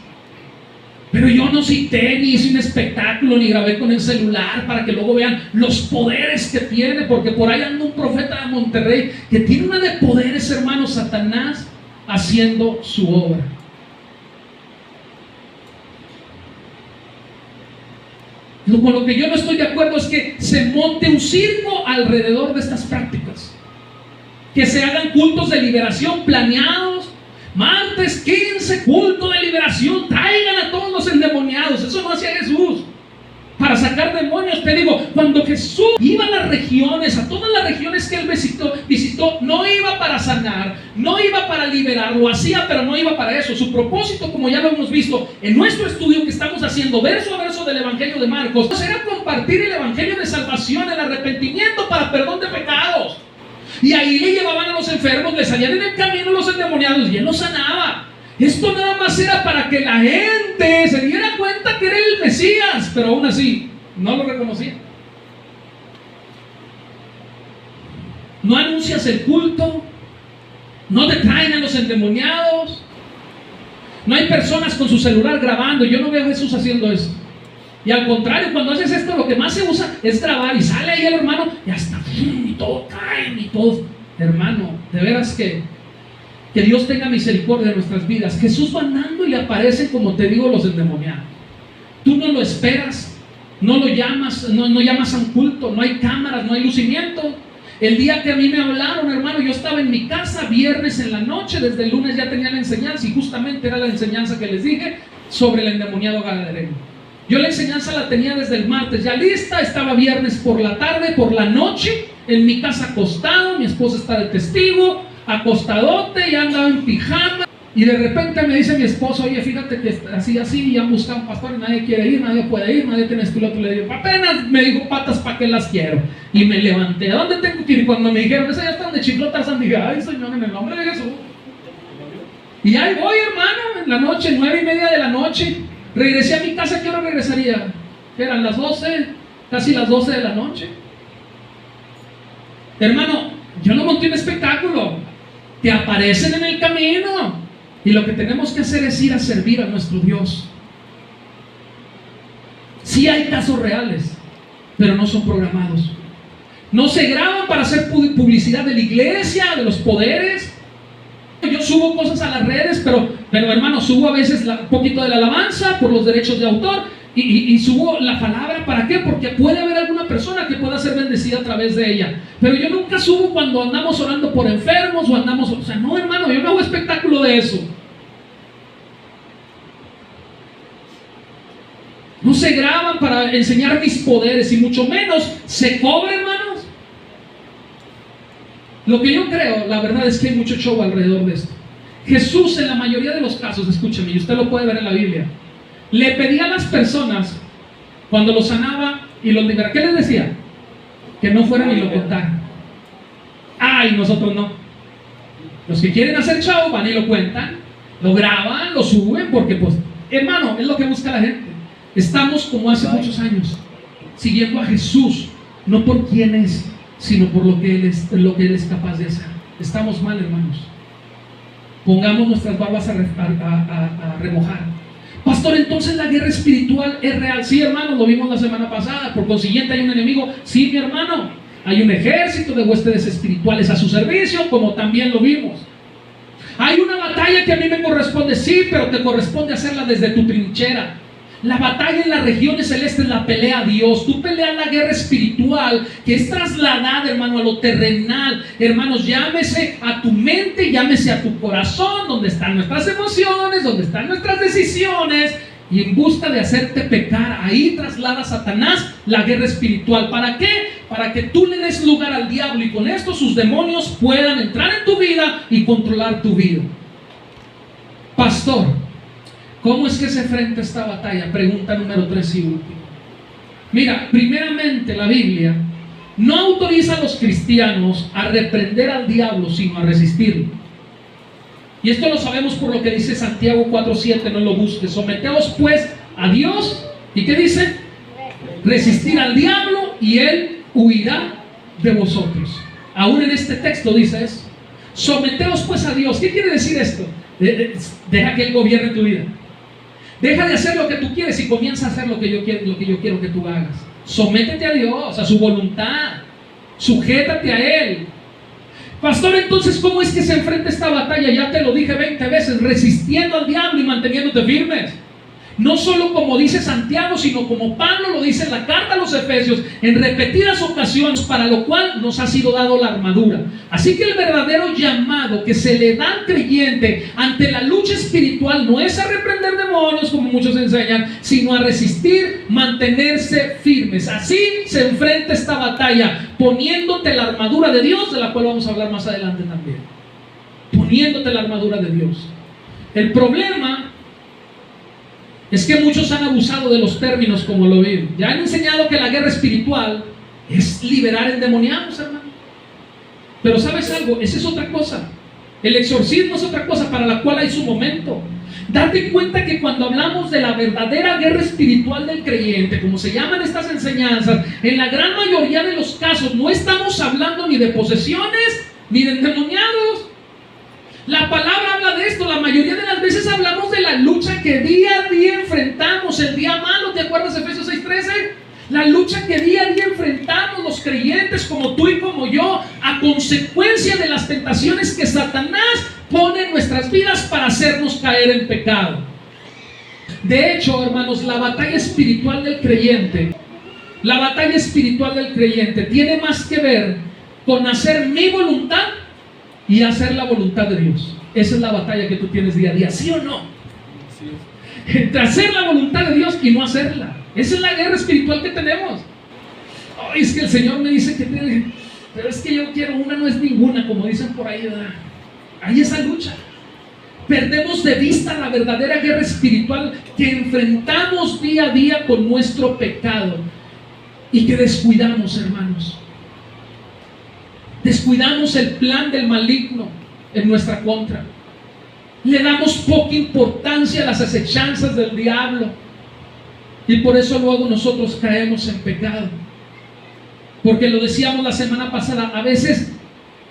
Pero yo no cité, ni hice un espectáculo, ni grabé con el celular para que luego vean los poderes que tiene. Porque por ahí anda un profeta de Monterrey que tiene una de poderes, hermano, Satanás, haciendo su obra. Con lo que yo no estoy de acuerdo es que se monte un circo alrededor de estas prácticas. Que se hagan cultos de liberación planeados. Martes 15, culto de liberación. Traigan a todos los endemoniados. Eso no hacía Jesús. Para sacar demonios, te digo, cuando Jesús iba a las regiones, a todas las regiones que él visitó, no iba para sanar, no iba para liberar, lo hacía, pero no iba para eso. Su propósito, como ya lo hemos visto en nuestro estudio que estamos haciendo verso a verso del Evangelio de Marcos, era compartir el Evangelio de salvación, el arrepentimiento para perdón de pecados. Y ahí le llevaban a los enfermos, le salían en el camino los endemoniados y él los sanaba. Esto nada más era para que la gente se diera cuenta que era el Mesías, pero aún así no lo reconocían. No anuncias el culto, no te traen a los endemoniados, no hay personas con su celular grabando. Yo no veo a Jesús haciendo eso. Y al contrario, cuando haces esto, lo que más se usa es grabar, y sale ahí el hermano y hasta y todo cae y todo. Hermano, de veras que Dios tenga misericordia de nuestras vidas. Jesús va andando y le aparecen, como te digo, los endemoniados. Tú no lo esperas, no lo llamas, no llamas a un culto, no hay cámaras, no hay lucimiento. El día que a mí me hablaron, hermano, yo estaba en mi casa viernes en la noche, desde el lunes ya tenía la enseñanza, y justamente era la enseñanza que les dije sobre el endemoniado gadareno. Yo la enseñanza la tenía desde el martes ya lista, estaba viernes por la tarde, por la noche, en mi casa acostado, mi esposa está de testigo, acostadote, ya andaba en pijama, y de repente me dice mi esposo, oye, fíjate que así, ya buscan un pastor y nadie quiere ir, nadie puede ir, nadie tiene esto y lo otro. Le digo, apenas me dijo patas, ¿para qué las quiero? Y me levanté, ¿a dónde tengo que ir? Cuando me dijeron, esa ya está donde chifló Tarzán, dije, ay Señor, en el nombre de Jesús. Y ahí voy, hermano, en la noche, 9:30 de la noche, regresé a mi casa. ¿Qué hora regresaría? Eran las 12, casi las 12 de la noche. Hermano, yo no monté un espectáculo. Te aparecen en el camino. Y lo que tenemos que hacer es ir a servir a nuestro Dios. Sí hay casos reales, pero no son programados. No se graban para hacer publicidad de la iglesia, de los poderes. Yo subo cosas a las redes, pero hermano, subo a veces un poquito de la alabanza por los derechos de autor y subo la palabra. ¿Para qué? Porque puede haber alguna persona que pueda ser bendecida a través de ella. Pero yo nunca subo cuando andamos orando por enfermos o andamos... O sea, no, hermano, yo no hago espectáculo de eso. No se graban para enseñar mis poderes y mucho menos se cobra, hermanos. Lo que yo creo, la verdad es que hay mucho show alrededor de esto. Jesús en la mayoría de los casos, escúcheme, y usted lo puede ver en la Biblia, le pedía a las personas cuando los sanaba y los liberaba, ¿qué les decía? Que no fueran y lo contaran. Ay, nosotros no. Los que quieren hacer show van y lo cuentan, lo graban, lo suben, porque pues, hermano, es lo que busca la gente. Estamos como hace muchos años, siguiendo a Jesús, no por quién es, sino por lo que Él es capaz de hacer. Estamos mal, hermanos. Pongamos nuestras barbas a remojar. Pastor, entonces la guerra espiritual es real. Sí, hermano, lo vimos la semana pasada. Por consiguiente hay un enemigo. Sí, mi hermano, hay un ejército de huestes espirituales a su servicio, como también lo vimos. Hay una batalla que a mí me corresponde, sí, pero te corresponde hacerla desde tu trinchera. La batalla en las regiones celestes la pelea a Dios. Tú peleas la guerra espiritual que es trasladada, hermano, a lo terrenal. Hermanos, llámese a tu mente, llámese a tu corazón, donde están nuestras emociones, donde están nuestras decisiones. Y en busca de hacerte pecar, ahí traslada Satanás la guerra espiritual. ¿Para qué? Para que tú le des lugar al diablo y con esto sus demonios puedan entrar en tu vida y controlar tu vida. Pastor, ¿cómo es que se enfrenta esta batalla? Pregunta número 3 y última. Mira, primeramente la Biblia no autoriza a los cristianos a reprender al diablo, sino a resistirlo. Y esto lo sabemos por lo que dice Santiago 4:7, no lo busques. Someteos pues a Dios, ¿y qué dice? Resistir al diablo y él huirá de vosotros. Aún en este texto dice eso. Someteos pues a Dios. ¿Qué quiere decir esto? Deja que Él gobierne tu vida. Deja de hacer lo que tú quieres y comienza a hacer lo que yo quiero que tú hagas. Sométete a Dios, a su voluntad. Sujétate a Él. Pastor, entonces, ¿cómo es que se enfrenta esta batalla? Ya te lo dije 20 veces, resistiendo al diablo y manteniéndote firmes. No solo como dice Santiago, sino como Pablo lo dice en la carta a los Efesios, en repetidas ocasiones, para lo cual nos ha sido dado la armadura. Así que el verdadero llamado que se le da al creyente ante la lucha espiritual no es a reprender demonios, como muchos enseñan, sino a resistir, mantenerse firmes. Así se enfrenta esta batalla, poniéndote la armadura de Dios, de la cual vamos a hablar más adelante también. Poniéndote la armadura de Dios. El problema es que muchos han abusado de los términos como lo viven. Ya han enseñado que la guerra espiritual es liberar endemoniados, hermano. Pero ¿sabes algo? Esa es otra cosa. El exorcismo es otra cosa para la cual hay su momento. Date cuenta que cuando hablamos de la verdadera guerra espiritual del creyente, como se llaman estas enseñanzas, en la gran mayoría de los casos no estamos hablando ni de posesiones ni de endemoniados. La palabra habla de esto. La mayoría de las veces hablamos de la lucha que día a día enfrentamos. El día malo, ¿te acuerdas de Efesios 6:13? La lucha que día a día enfrentamos los creyentes como tú y como yo, a consecuencia de las tentaciones que Satanás pone en nuestras vidas para hacernos caer en pecado. De hecho, hermanos, la batalla espiritual del creyente tiene más que ver con hacer mi voluntad y hacer la voluntad de Dios. Esa es la batalla que tú tienes día a día, ¿sí o no? Sí. Entre hacer la voluntad de Dios y no hacerla. Esa es la guerra espiritual que tenemos. Ay, es que el Señor me dice que tiene, pero es que yo quiero una, no es ninguna, como dicen por ahí, ¿verdad? Hay esa lucha. Perdemos de vista la verdadera guerra espiritual que enfrentamos día a día con nuestro pecado y que descuidamos, hermanos. Descuidamos el plan del maligno en nuestra contra. Le damos poca importancia a las acechanzas del diablo. Y por eso luego nosotros caemos en pecado. Porque lo decíamos la semana pasada, a veces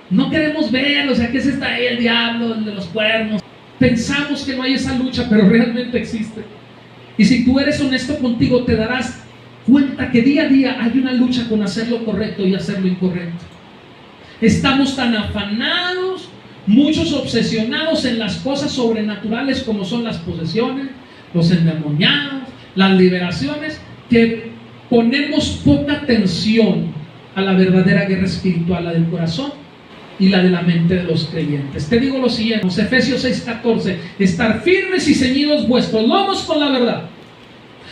no queremos ver, o sea, ¿qué es esta ahí, el diablo, el de los cuernos? Pensamos que no hay esa lucha, pero realmente existe. Y si tú eres honesto contigo, te darás cuenta que día a día hay una lucha con hacer lo correcto y hacer lo incorrecto. Estamos tan afanados, muchos obsesionados en las cosas sobrenaturales como son las posesiones, los endemoniados, las liberaciones, que ponemos poca atención a la verdadera guerra espiritual, la del corazón y la de la mente de los creyentes. Te digo lo siguiente, Efesios 6:14, estar firmes y ceñidos vuestros lomos con la verdad.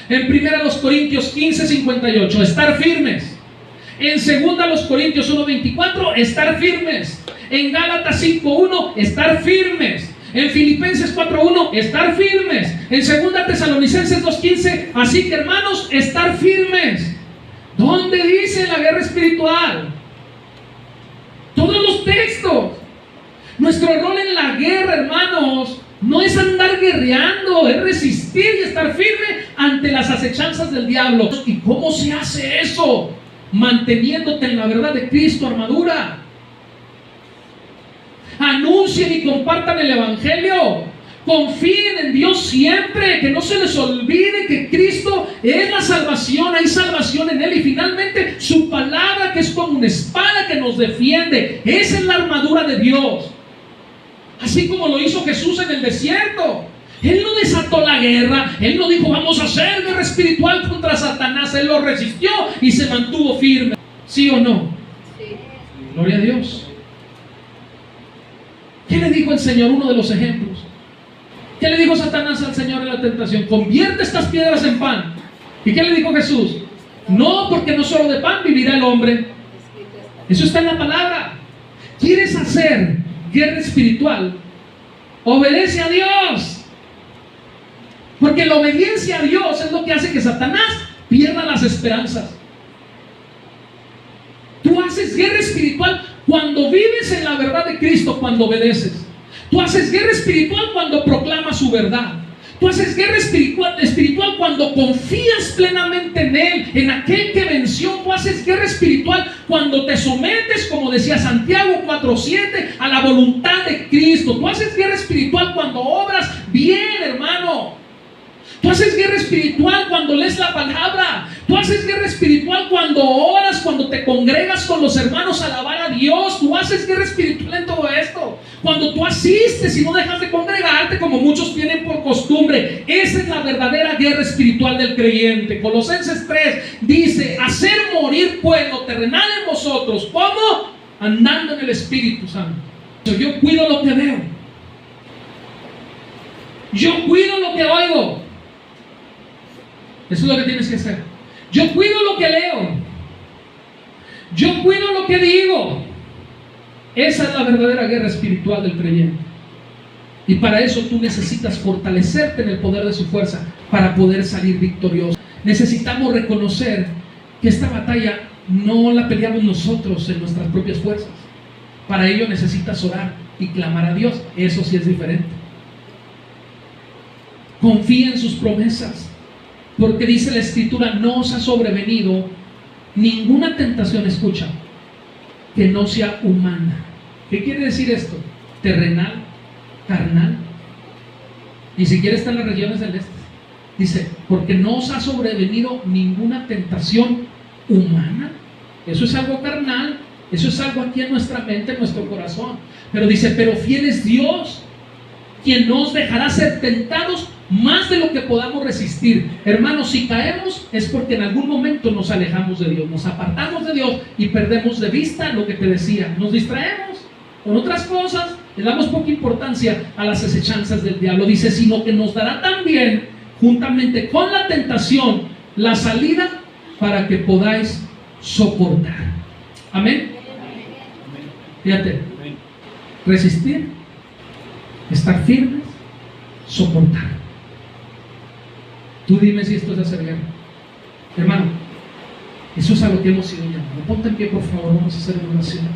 En 1 Corintios 15:58, estar firmes. En 2 Corintios 1:24, estar firmes. En Gálatas 5:1, estar firmes. En Filipenses 4:1, estar firmes. En 2 Tesalonicenses 2:15, así que hermanos, estar firmes. ¿Dónde dice la guerra espiritual? Todos los textos. Nuestro rol en la guerra, hermanos, no es andar guerreando, es resistir y estar firme ante las acechanzas del diablo. ¿Y cómo se hace eso? Manteniéndote en la verdad de Cristo, armadura. Anuncien y compartan el evangelio. Confíen en Dios siempre, que no se les olvide que Cristo es la salvación, hay salvación en Él, y finalmente su palabra, que es como una espada que nos defiende. Esa es la armadura de Dios, así como lo hizo Jesús en el desierto. Él no desató la guerra, Él no dijo vamos a hacer guerra espiritual contra Satanás. Él lo resistió y se mantuvo firme. ¿Sí o no? Sí. Gloria a Dios. ¿Qué le dijo el Señor? Uno de los ejemplos. ¿Qué le dijo Satanás al Señor en la tentación? Convierte estas piedras en pan. ¿Y qué le dijo Jesús? No, porque no solo de pan vivirá el hombre. Eso está en la palabra. ¿Quieres hacer guerra espiritual? Obedece a Dios. Porque la obediencia a Dios es lo que hace que Satanás pierda las esperanzas. Tú haces guerra espiritual cuando vives en la verdad de Cristo, cuando obedeces. Tú haces guerra espiritual cuando proclamas su verdad. Tú haces guerra espiritual cuando confías plenamente en Él, en aquel que venció. Tú haces guerra espiritual cuando te sometes, como decía Santiago 4:7, a la voluntad de Cristo. Tú haces guerra espiritual cuando obras bien, hermano. Tú haces guerra espiritual cuando lees la palabra. Tú haces guerra espiritual cuando oras, cuando te congregas con los hermanos a alabar a Dios. Tú haces guerra espiritual en todo esto. Cuando tú asistes y no dejas de congregarte como muchos tienen por costumbre. Esa es la verdadera guerra espiritual del creyente. Colosenses 3 dice, hacer morir pues lo terrenal en vosotros. ¿Cómo? Andando en el Espíritu Santo. Yo cuido lo que veo. Yo cuido lo que oigo. Eso es lo que tienes que hacer. Yo cuido lo que leo. Yo cuido lo que digo. Esa es la verdadera guerra espiritual del creyente. Y para eso tú necesitas fortalecerte en el poder de su fuerza para poder salir victorioso. Necesitamos reconocer que esta batalla no la peleamos nosotros en nuestras propias fuerzas. Para ello necesitas orar y clamar a Dios. Eso sí es diferente. Confía en sus promesas. Porque dice la Escritura, no os ha sobrevenido ninguna tentación, escucha, que no sea humana. ¿Qué quiere decir esto? Terrenal, carnal. Ni siquiera está en las regiones del este. Dice, porque no os ha sobrevenido ninguna tentación humana. Eso es algo carnal. Eso es algo aquí en nuestra mente, en nuestro corazón. Pero dice, pero fiel es Dios, quien no os dejará ser tentados más de lo que podamos resistir. Hermanos, si caemos es porque en algún momento nos alejamos de Dios, nos apartamos de Dios y perdemos de vista lo que te decía. Nos distraemos con otras cosas, le damos poca importancia a las acechanzas del diablo. Dice, sino que nos dará también, juntamente con la tentación, la salida para que podáis soportar. Amén. Fíjate, resistir, estar firmes, soportar. Tú dime si esto es hacer guerra. Hermano, eso es a lo que hemos sido llamados. Ponte en pie, por favor, vamos a hacer una oración.